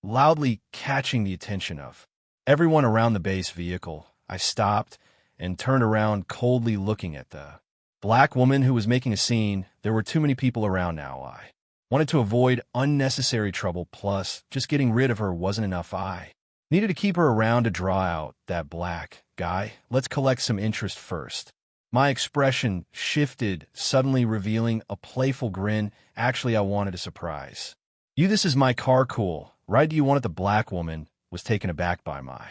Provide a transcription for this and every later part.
loudly catching the attention of everyone around the base vehicle. I stopped and turned around, coldly looking at the black woman who was making a scene. There were too many people around now. I wanted to avoid unnecessary trouble, plus just getting rid of her wasn't enough. I needed to keep her around to draw out that black guy. Let's collect some interest first. My expression shifted, suddenly revealing a playful grin. Actually, I wanted a surprise. You, this is my car, cool, right? Do you want it? The black woman was taken aback by my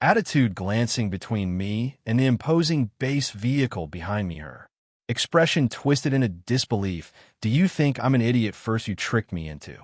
attitude, glancing between me and the imposing base vehicle behind me. Her expression twisted into disbelief. Do you think I'm an idiot? First you tricked me into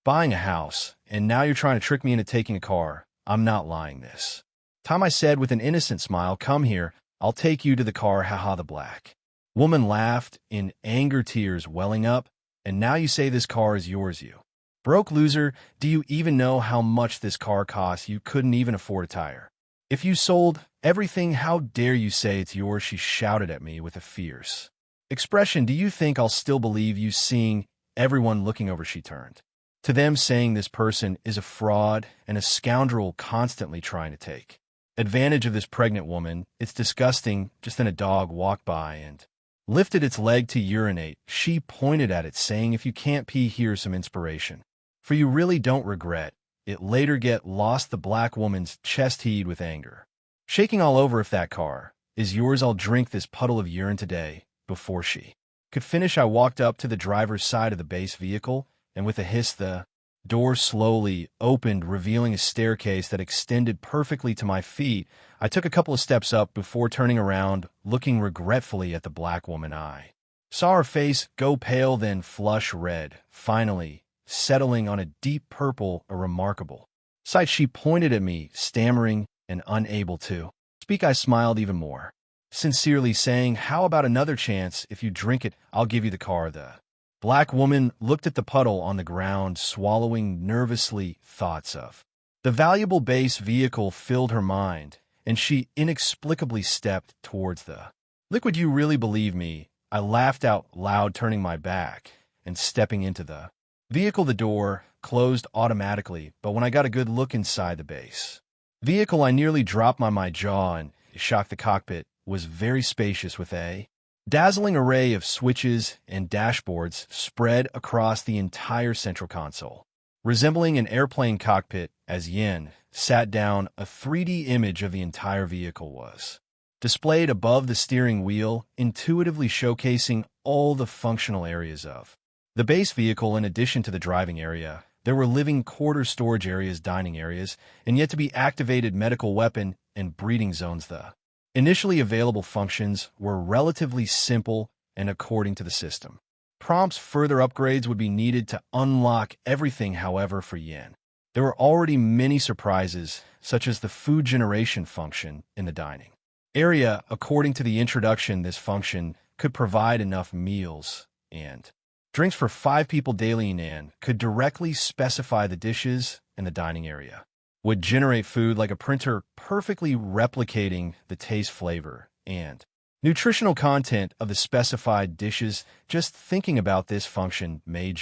buying a house, and now you're trying to trick me into taking a car. I'm not lying this time, I said with an innocent smile. Come here, I'll take you to the car. Haha. The black woman laughed, in anger, tears welling up. And now you say this car is yours, you broke loser. Do you even know how much this car costs? You couldn't even afford a tire. If you sold everything, how dare you say it's yours? She shouted at me with a fierce expression. Do you think I'll still believe you? Seeing everyone looking over, she turned to them, saying this person is a fraud and a scoundrel, constantly trying to take advantage of this pregnant woman. It's disgusting. Just then a dog walked by and lifted its leg to urinate. She pointed at it, saying, if you can't pee, here's some inspiration for you. Really don't regret it later. Get lost. The black woman's chest heaved with anger, shaking all over. If that car is yours, I'll drink this puddle of urine today. Before she could finish, I walked up to the driver's side of the base vehicle, and with a hiss, the door slowly opened, revealing a staircase that extended perfectly to my feet. I took a couple of steps up before turning around, looking regretfully at the black woman. I saw her face go pale, then flush red, finally settling on a deep purple, a remarkable sight. She pointed at me, stammering and unable to speak. I smiled even more sincerely, saying, how about another chance? If you drink it, I'll give you the car. The black woman looked at the puddle on the ground, swallowing nervously. Thoughts of the valuable base vehicle filled her mind, and she inexplicably stepped towards the liquid. You really believe me? I laughed out loud, turning my back and stepping into the vehicle. The door closed automatically, but when I got a good look inside the base vehicle, I nearly dropped my jaw and shocked. The cockpit was very spacious, with a dazzling array of switches and dashboards spread across the entire central console, resembling an airplane cockpit. As Yin sat down, a 3D image of the entire vehicle was displayed above the steering wheel, intuitively showcasing all the functional areas of the base vehicle. In addition to the driving area, there were living quarters, storage areas, dining areas, and yet to be activated medical weapon and breeding zones. The initially available functions were relatively simple, and according to the system prompts, further upgrades would be needed to unlock everything. However, for Yin, there were already many surprises, such as the food generation function in the dining area. According to the introduction, this function could provide enough meals and drinks for 5 people daily, and could directly specify the dishes in the dining area would generate food like a printer, perfectly replicating the taste, flavor, and nutritional content of the specified dishes. Just thinking about this function made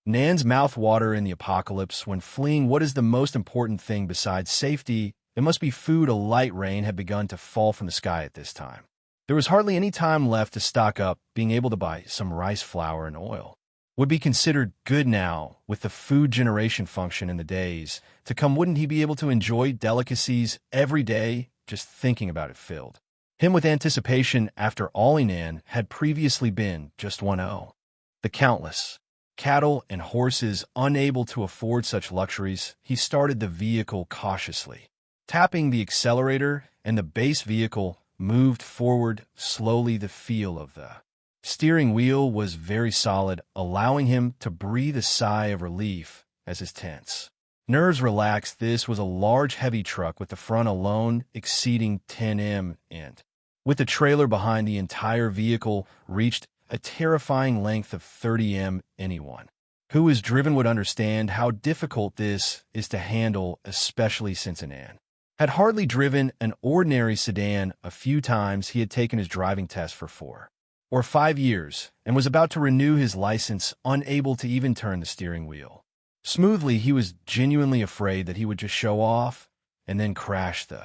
Nan's mouth water. In the apocalypse, when fleeing, what is the most important thing besides safety? It must be food. A light rain had begun to fall from the sky at this time. There was hardly any time left to stock up. Being able to buy some rice flour and oil would be considered good now. With the food generation function in the days to come, wouldn't he be able to enjoy delicacies every day? Just thinking about it filled him with anticipation. After all, Nan had previously been just the countless cattle and horses unable to afford such luxuries. He started the vehicle cautiously, tapping the accelerator, and the base vehicle moved forward slowly. The feel of the steering wheel was very solid, allowing him to breathe a sigh of relief as his tense nerves relaxed. This was a large, heavy truck with the front alone exceeding 10 m, and with the trailer behind, the entire vehicle reached a terrifying length of 30 m. Anyone who is driven would understand how difficult this is to handle, especially since Nan had hardly driven an ordinary sedan. A few times he had taken his driving test for 4 or 5 years and was about to renew his license, unable to even turn the steering wheel. Smoothly, he was genuinely afraid that he would just show off and then crash the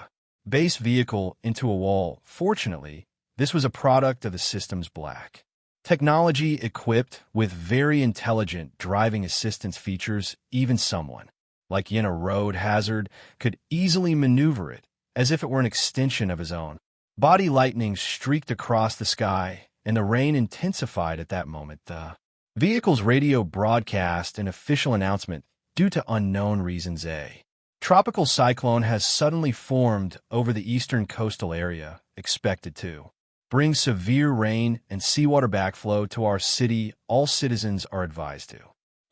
base vehicle into a wall. Fortunately, this was a product of the system's black technology equipped with very intelligent driving assistance features. Even someone like in a road hazard could easily maneuver it as if it were an extension of his own body. Lightning streaked across the sky, and the rain intensified at that moment. The vehicle's radio broadcast an official announcement: due to unknown reasons, a tropical cyclone has suddenly formed over the eastern coastal area, expected to bring severe rain and seawater backflow to our city. All citizens are advised to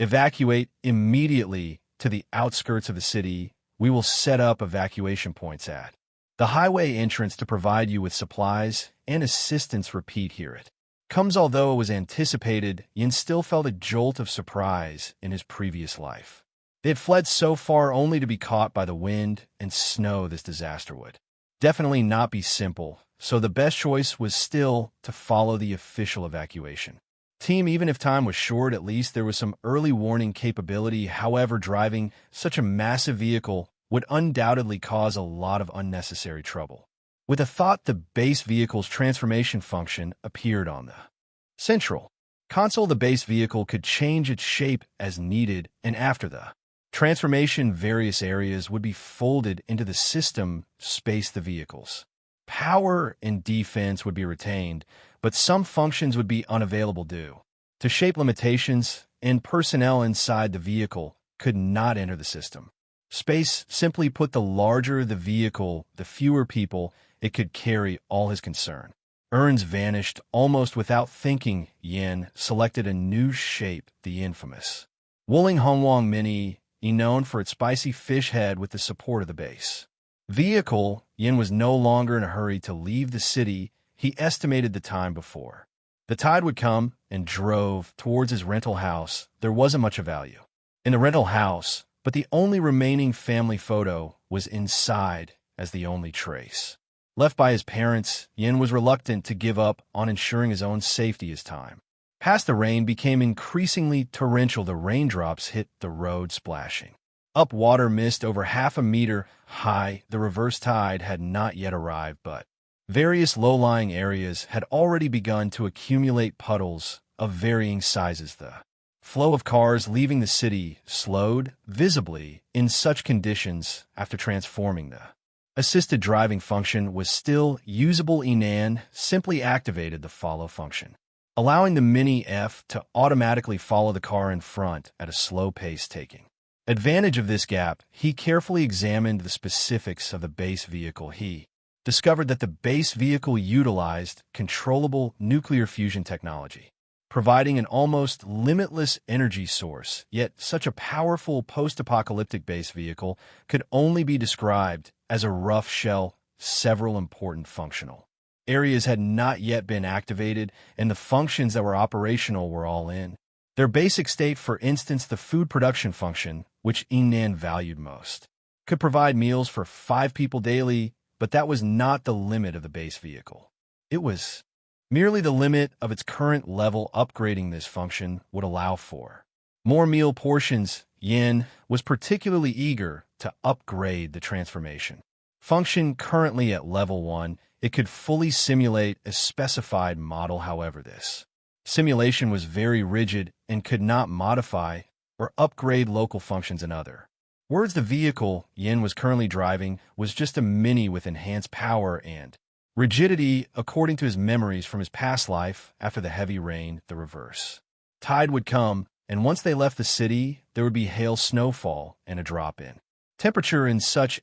evacuate immediately to the outskirts of the city. We will set up evacuation points at the highway entrance to provide you with supplies and assistance. Repeat, here it comes. Although it was anticipated, Yin still felt a jolt of surprise. In his previous life, they had fled so far only to be caught by the wind and snow. This disaster would definitely not be simple, so the best choice was still to follow the official evacuation team. Even if time was short, at least there was some early warning capability. However, driving such a massive vehicle would undoubtedly cause a lot of unnecessary trouble. With a thought, the base vehicle's transformation function appeared on the central console. The base vehicle could change its shape as needed, and after the transformation, various areas would be folded into the system space. The vehicle's power and defense would be retained, but some functions would be unavailable due to shape limitations, and personnel inside the vehicle could not enter the system space. Simply put, the larger the vehicle, the fewer people it could carry. All his concern urns vanished almost without thinking. Yin selected a new shape, the infamous Wuling Hongwang Mini, known for its spicy fish head. With the support of the base vehicle, Yin was no longer in a hurry to leave the city. He estimated the time before the tide would come and drove towards his rental house. There wasn't much of value in the rental house, but the only remaining family photo was inside as the only trace left by his parents. Yin was reluctant to give up on ensuring his own safety as time passed. The rain became increasingly torrential. The raindrops hit the road, splashing up water mist over half a meter high. The reverse tide had not yet arrived, but various low-lying areas had already begun to accumulate puddles of varying sizes. The flow of cars leaving the city slowed visibly in such conditions. After transforming, the assisted driving function was still usable. Enan simply activated the follow function, allowing the Mini F to automatically follow the car in front at a slow pace. Taking advantage of this gap, he carefully examined the specifics of the base vehicle. He discovered that the base vehicle utilized controllable nuclear fusion technology, providing an almost limitless energy source. Yet such a powerful post-apocalyptic base vehicle could only be described as a rough shell. Several important functional areas had not yet been activated, and the functions that were operational were all in their basic state. For instance, the food production function, which Enan valued most, could provide meals for 5 people daily, but that was not the limit of the base vehicle. It was merely the limit of its current level. Upgrading this function would allow for more meal portions. Yin was particularly eager to upgrade the transformation function. Currently at level 1, it could fully simulate a specified model. However, this simulation was very rigid and could not modify or upgrade local functions. In other words, the vehicle Yin was currently driving was just a Mini with enhanced power and rigidity. According to his memories from his past life, after the heavy rain, the reverse tide would come, and once they left the city, there would be hail, snowfall, and a drop in temperature. In such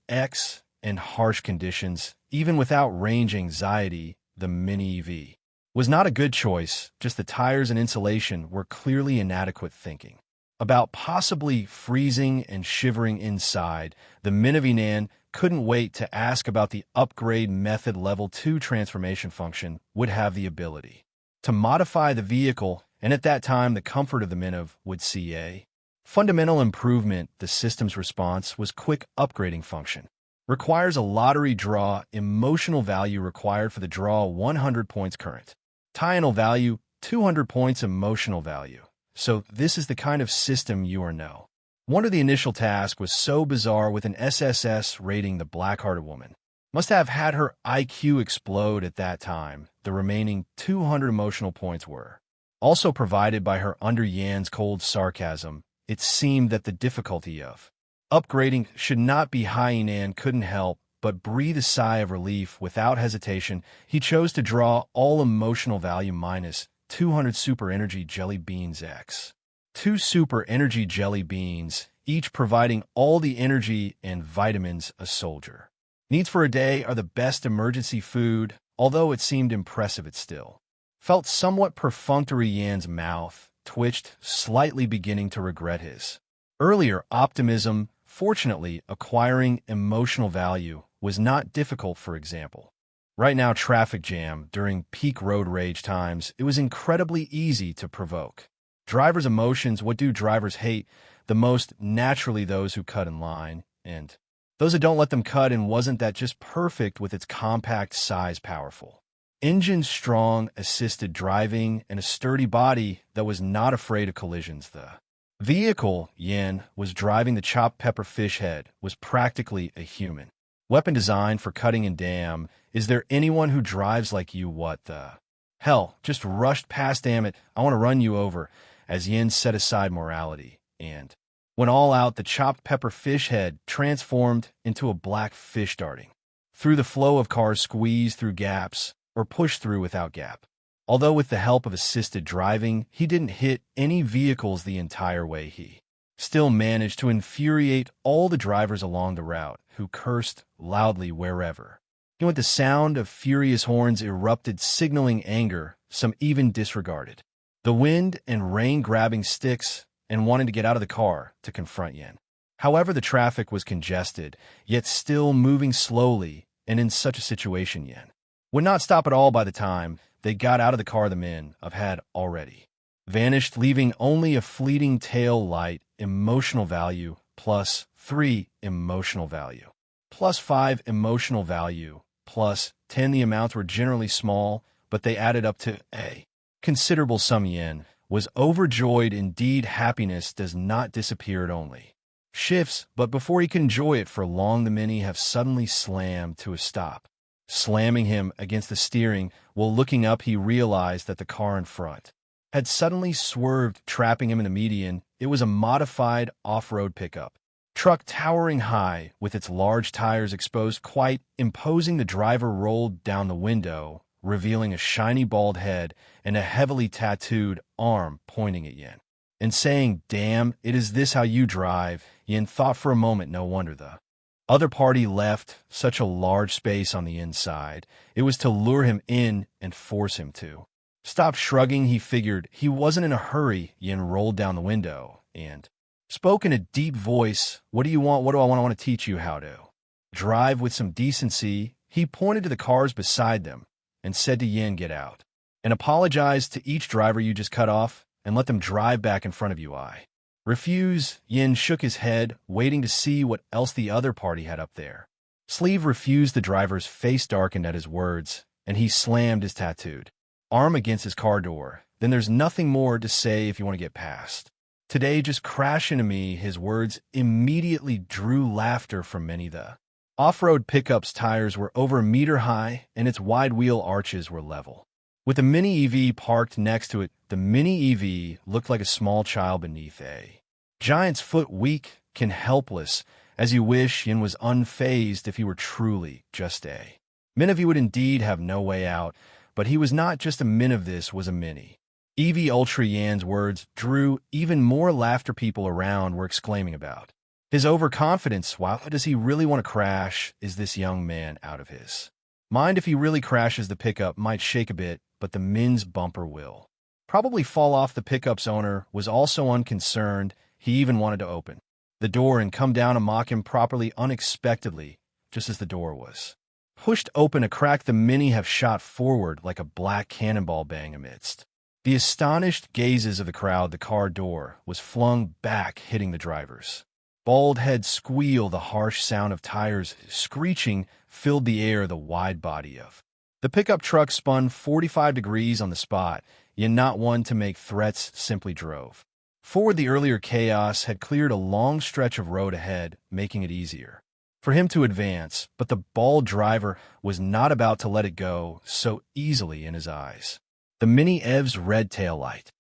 and harsh conditions, even without range anxiety, the Mini EV was not a good choice. Just the tires and insulation were clearly inadequate. Thinking about possibly freezing and shivering inside, the Minivinan couldn't wait to ask about the upgrade method. Level 2 transformation function would have the ability to modify the vehicle, and at that time the comfort of the Miniv would see a fundamental improvement. The system's response was quick. Upgrading function requires a lottery draw. Emotional value required for the draw 100 points. Current Tynal value 200 points. Emotional value. So this is the kind of system you are now Wonder the initial task was so bizarre with an SSS rating the black-hearted woman. Must have had her IQ explode at that time. The remaining 200 emotional points were also provided by her under Yan's cold sarcasm. It seemed that the difficulty of upgrading should not be high. Yan couldn't help but breathe a sigh of relief. Without hesitation, he chose to draw all emotional value minus 200 super energy jelly beans X. 2 super energy jelly beans, each providing all the energy and vitamins a soldier needs for a day, are the best emergency food. Although it seemed impressive, it still felt somewhat perfunctory. Yan's mouth twitched, slightly beginning to regret his earlier optimism. Fortunately, acquiring emotional value was not difficult. For example, right now, traffic jam during peak road rage times, it was incredibly easy to provoke drivers' emotions. What do drivers hate the most? Naturally, those who cut in line, and those that don't let them cut. And wasn't that just perfect with its compact size, powerful engine, strong assisted driving, and a sturdy body that was not afraid of collisions? The vehicle Yan was driving, the chopped pepper fish head, was practically a human weapon designed for cutting. And damn, is there anyone who drives like you? What the hell? Just rushed past. Damn it, I want to run you over. As Yin set aside morality and went all out, the chopped pepper fish head transformed into a black fish darting through the flow of cars, squeezed through gaps, or pushed through without gap. Although with the help of assisted driving, he didn't hit any vehicles the entire way, he still managed to infuriate all the drivers along the route, who cursed loudly wherever he went. The sound of furious horns erupted, signaling anger. Some even disregarded the wind and rain, grabbing sticks and wanting to get out of the car to confront Yan. However, the traffic was congested, yet still moving slowly, and in such a situation, Yan would not stop at all. By the time they got out of the car, the men of had already vanished, leaving only a fleeting tail light. Emotional value plus 3 emotional value plus 5 emotional value plus 10. The amounts were generally small, but they added up to a considerable sum. Yan was overjoyed. Indeed, happiness does not disappear, it only shifts. But before he could enjoy it for long, the many have suddenly slammed to a stop, slamming him against the steering wheel. Looking up, he realized that the car in front had suddenly swerved, trapping him in the median. It was a modified off-road pickup truck, towering high with its large tires exposed, quite imposing. The driver rolled down the window, revealing a shiny bald head and a heavily tattooed arm pointing at Yin and saying, "Damn, it is this how you drive?" Yin thought for a moment. No wonder the other party left such a large space on the inside. It was to lure him in and force him to stop. Shrugging, he figured he wasn't in a hurry. Yin rolled down the window and spoke in a deep voice. "What do you want? What do I want? I want to teach you how to drive with some decency." He pointed to the cars beside them and said to Yin, "Get out and apologize to each driver you just cut off and let them drive back in front of you." "I refuse." Yin shook his head, waiting to see what else the other party had up their sleeve. "Refused." The driver's face darkened at his words, and he slammed his tattooed arm against his car door. "Then there's nothing more to say if you want to get past today. Just crash into me." His words immediately drew laughter from many. The off-road pickup's tires were over a meter high, and its wide wheel arches were level with a mini EV parked next to it. The mini EV looked like a small child beneath a giant's foot, weak and helpless as you wish. Yin was unfazed. If he were truly just a min of, he would indeed have no way out. But he was not just a min of, this was a mini EV Ultra. Yan's words drew even more laughter. People around were exclaiming about his overconfidence. Why does he really want to crash? Is this young man out of his mind? If he really crashes, the pickup might shake a bit, but the min's bumper will probably fall off. The pickup's owner was also unconcerned. He even wanted to open the door and come down and mock him properly. Unexpectedly, just as the door was pushed open a crack, the mini have shot forward like a black cannonball. Bang! Amidst the astonished gazes of the crowd, the car door was flung back, hitting the driver's bald head. Squeal, the harsh sound of tires screeching, filled the air. The wide body of the pickup truck spun 45 degrees on the spot, yet not one to make threats, simply drove Forward, the earlier chaos had cleared a long stretch of road ahead, making it easier for him to advance, but the bald driver was not about to let it go so easily in his eyes. The Mini Ev's red taillight